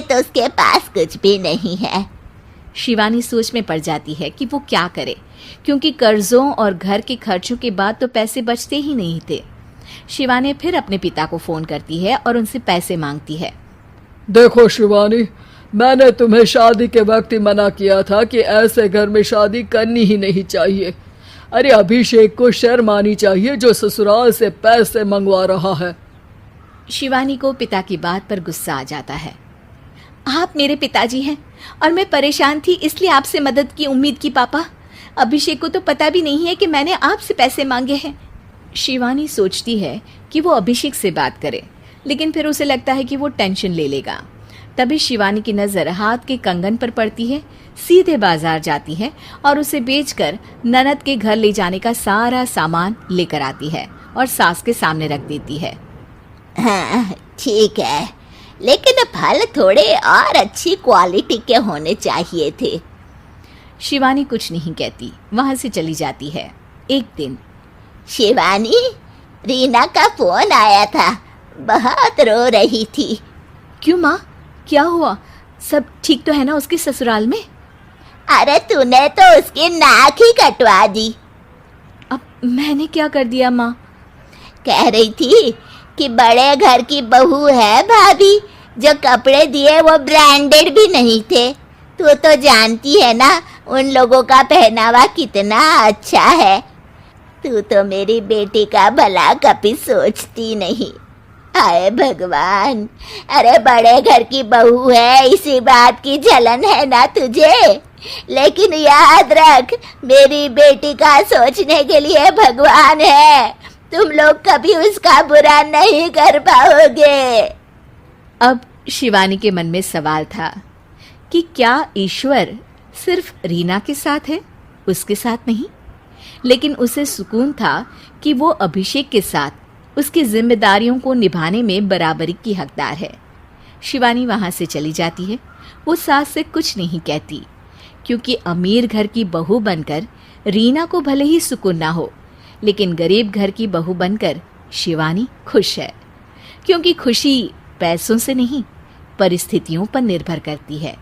में तो उसके पास कुछ भी नहीं है। शिवानी सोच में पड़ जाती है कि वो क्या करे, क्योंकि कर्जों और घर के खर्चों के बाद तो पैसे बचते ही नहीं थे। शिवानी फिर अपने पिता को फोन करती है और उनसे पैसे मांगती है। देखो शिवानी, मैंने तुम्हें शादी के वक्त ही मना किया था कि ऐसे घर में शादी करनी ही नहीं चाहिए। अरे अभिषेक को शर्म आनी चाहिए जो ससुराल से पैसे मंगवा रहा है। शिवानी को पिता की बात पर गुस्सा आ जाता है। आप मेरे पिताजी हैं और मैं परेशान थी इसलिए आपसे मदद की उम्मीद की पापा। अभिषेक को तो पता भी नहीं है कि मैंने आपसे पैसे मांगे हैं। शिवानी सोचती है कि वो अभिषेक से बात करे, लेकिन फिर उसे लगता है कि वो टेंशन ले लेगा। तभी शिवानी की नज़र हाथ के कंगन पर पड़ती है। सीधे बाजार जाती है और उसे बेचकर ननद के घर ले जाने का सारा सामान लेकर आती है और सास के सामने रख देती है। हाँ ठीक है, लेकिन फल थोड़े और अच्छी क्वालिटी के होने चाहिए थे। शिवानी कुछ नहीं कहती, वहां से चली जाती है। एक दिन शिवानी, रीना का फोन आया था, बहुत रो रही थी। क्यों माँ, क्या हुआ? सब ठीक तो है ना उसके ससुराल में? अरे तूने तो उसकी नाक ही कटवा दी। अब मैंने क्या कर दिया माँ? कह रही थी कि बड़े घर की बहू है भाभी, जो कपड़े दिए वो ब्रांडेड भी नहीं थे। तू तो जानती है ना उन लोगों का पहनावा कितना अच्छा है। तू तो मेरी बेटी का भला कभी सोचती नहीं। हाय भगवान, अरे बड़े घर की बहू है इसी बात की जलन है ना तुझे, लेकिन याद रख मेरी बेटी का सोचने के लिए भगवान है। तुम लोग कभी उसका बुरा नहीं कर पाओगे। अब शिवानी के मन में सवाल था कि क्या ईश्वर सिर्फ रीना के साथ है, उसके साथ नहीं? लेकिन उसे सुकून था कि वो अभिषेक के साथ उसकी जिम्मेदारियों को निभाने में बराबरी की हकदार है। शिवानी वहां से चली जाती है। वो सास से कुछ नहीं कहती, क्योंकि अमीर घर की बहू बनकर रीना को भले ही सुकून ना हो, लेकिन गरीब घर की बहू बनकर शिवानी खुश है, क्योंकि खुशी पैसों से नहीं परिस्थितियों पर निर्भर करती है।